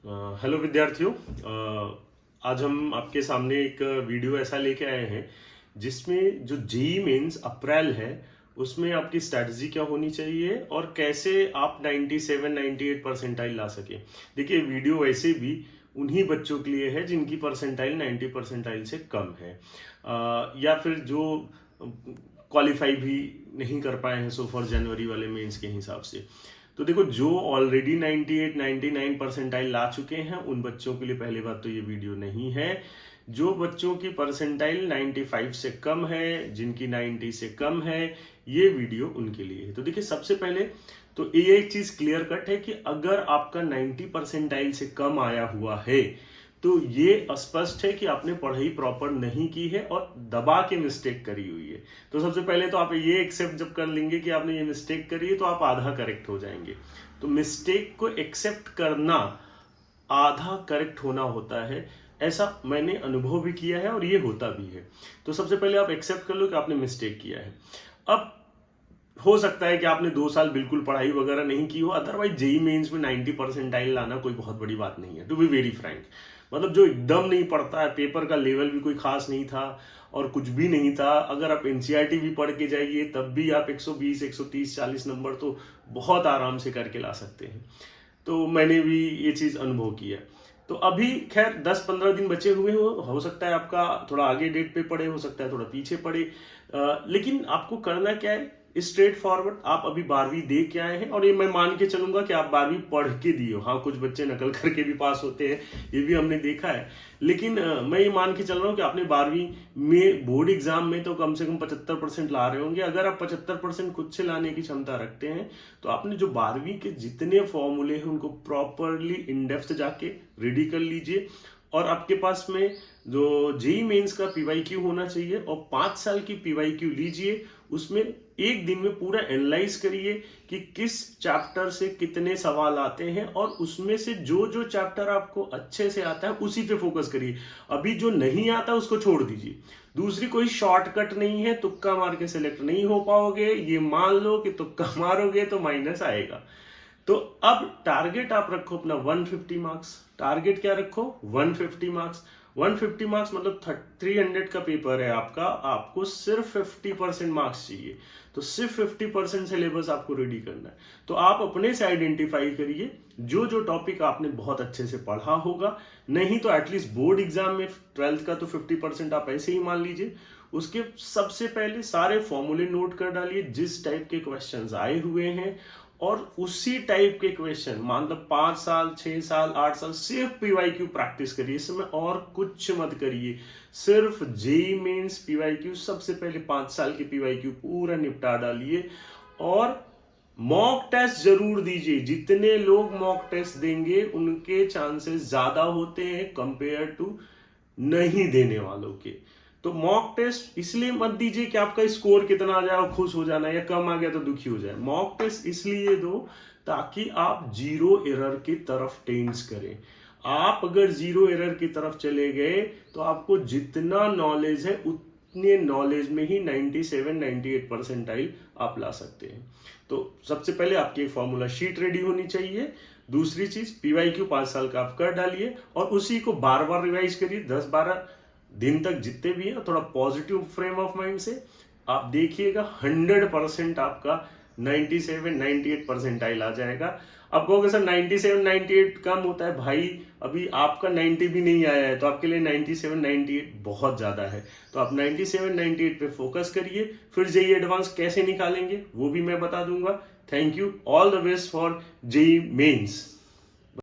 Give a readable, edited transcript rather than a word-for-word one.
Hello विद्यार्थियों। आज हम आपके सामने एक वीडियो ऐसा लेके आए हैं जिसमें जो जेई मेंस अप्रैल है उसमें आपकी स्ट्रैटेजी क्या होनी चाहिए और कैसे आप 97 98 परसेंटाइल ला सके। देखिए, वीडियो वैसे भी उन्हीं बच्चों के लिए है जिनकी परसेंटाइल 90 परसेंटाइल से कम है, या फिर जो क्वालिफाई भी नहीं कर पाए हैं सो फॉर जनवरी वाले मेंस के हिसाब से। तो देखो, जो ऑलरेडी 98 99 परसेंटाइल ला चुके हैं उन बच्चों के लिए पहली बात तो ये वीडियो नहीं है। जो बच्चों की परसेंटाइल 95 से कम है, जिनकी 90 से कम है, ये वीडियो उनके लिए है। तो देखिए, सबसे पहले तो ये एक चीज क्लियर कट है कि अगर आपका 90 परसेंटाइल से कम आया हुआ है तो ये स्पष्ट है कि आपने पढ़ाई प्रॉपर नहीं की है और दबा के मिस्टेक करी हुई है। तो सबसे पहले तो आप ये एक्सेप्ट जब कर लेंगे कि आपने ये मिस्टेक करी है तो आप आधा करेक्ट हो जाएंगे। तो मिस्टेक को एक्सेप्ट करना आधा करेक्ट होना होता है, ऐसा मैंने अनुभव भी किया है और ये होता भी है। तो सबसे पहले आप एक्सेप्ट कर लो कि आपने मिस्टेक किया है। अब हो सकता है कि आपने 2 साल बिल्कुल पढ़ाई वगैरह नहीं की हो, अदरवाइज जेई मेंस में 90 परसेंटाइल लाना कोई बहुत बड़ी बात नहीं है, टू बी वेरी फ्रैंक। मतलब जो एकदम नहीं पढ़ता है, पेपर का लेवल भी कोई खास नहीं था और कुछ भी नहीं था, अगर आप एनसीईआरटी भी पढ़ के जाइए तब भी आप 120 130 40 नंबर तो बहुत आराम से करके ला सकते हैं। तो मैंने भी ये चीज अनुभव किया। तो अभी खैर 10-15 दिन बचे हुए हो सकता है आपका थोड़ा आगे डेट पे पड़े, हो सकता है थोड़ा पीछे पड़े, लेकिन आपको करना क्या है, स्ट्रेट फॉरवर्ड। आप अभी 12वीं दे के आए हैं और ये मैं मान के चलूंगा कि आप 12वीं पढ़ के दिए हो। हाँ, कुछ बच्चे नकल करके भी पास होते हैं, ये भी हमने देखा है, लेकिन मैं ये मान के चल रहा हूँ कि आपने 12वीं में बोर्ड एग्जाम में तो कम से कम 75% ला रहे होंगे। अगर आप 75% खुद से लाने की क्षमता रखते हैं तो आपने जो 12वीं के जितने फॉर्मूले हैं उनको प्रॉपरली इन डेप्थ जाके रेडी कर लीजिए। और आपके पास में जो जेई मेंस का पीवाईक्यू होना चाहिए और 5 साल की पीवाईक्यू लीजिए, उसमें एक दिन में पूरा एनालाइज करिए कि किस चैप्टर से कितने सवाल आते हैं और उसमें से जो जो चैप्टर आपको अच्छे से आता है उसी पे फोकस करिए। अभी जो नहीं आता उसको छोड़ दीजिए। दूसरी कोई शॉर्टकट नहीं है, तुक्का मार के सिलेक्ट नहीं हो पाओगे, ये मान लो कि तुक्का मारोगे तो माइनस आएगा। तो अब टारगेट आप रखो अपना 150 मार्क्स। टारगेट क्या रखो? 150 मार्क्स। 150 मार्क्स मतलब 300 का पेपर है आपका, आपको सिर्फ 50% मार्क्स चाहिए। तो सिर्फ 50% सिलेबस आपको रेडी करना है। तो आप अपने से आइडेंटिफाई करिए जो जो टॉपिक आपने बहुत अच्छे से पढ़ा होगा, नहीं तो एटलीस्ट बोर्ड एग्जाम में 12th का तो 50% आप ऐसे ही मान लीजिए। उसके सबसे पहले सारे फॉर्मूले नोट कर डालिए जिस टाइप के क्वेश्चंस आए हुए हैं, और उसी टाइप के क्वेश्चन, मतलब 5 साल 6 साल 8 साल सिर्फ पीवाईक्यू प्रैक्टिस करिए, इसमें और कुछ मत करिए। सिर्फ जेई मेंस पीवाईक्यू, सबसे पहले 5 साल के पीवाईक्यू पूरा निपटा डालिए और मॉक टेस्ट जरूर दीजिए। जितने लोग मॉक टेस्ट देंगे उनके चांसेस ज्यादा होते हैं कंपेयर टू नहीं देने वालों के। तो मॉक टेस्ट इसलिए मत दीजिए कि आपका स्कोर कितना आ जाए और खुश हो जाना, या कम आ गया तो दुखी हो जाए। मॉक टेस्ट इसलिए दो ताकि आप जीरो एरर की तरफ टेंड्स करें। आप अगर जीरो एरर की तरफ चले गए तो आपको जितना नॉलेज है उतने नॉलेज में ही 97 98 परसेंटाइल आप ला सकते हैं। तो सबसे पहले आपकी एक फॉर्मूला शीट रेडी होनी चाहिए। दूसरी चीज, पीवाईक्यू 5 साल का आप कर डालिए और उसी को बार बार रिवाइज करिए 10-12 दिन तक जितने भी है। थोड़ा पॉजिटिव फ्रेम ऑफ माइंड से आप देखिएगा 100% आपका 97 98 परसेंटाइल आ जाएगा। अब कहोगे सर 97 98 कम होता है, भाई अभी आपका 90 भी नहीं आया है तो आपके लिए 97 98 बहुत ज्यादा है। तो आप 97 98 पे फोकस करिए। फिर जेई एडवांस कैसे निकालेंगे वो भी मैं बता दूंगा। Thank you, all the best for JEE mains.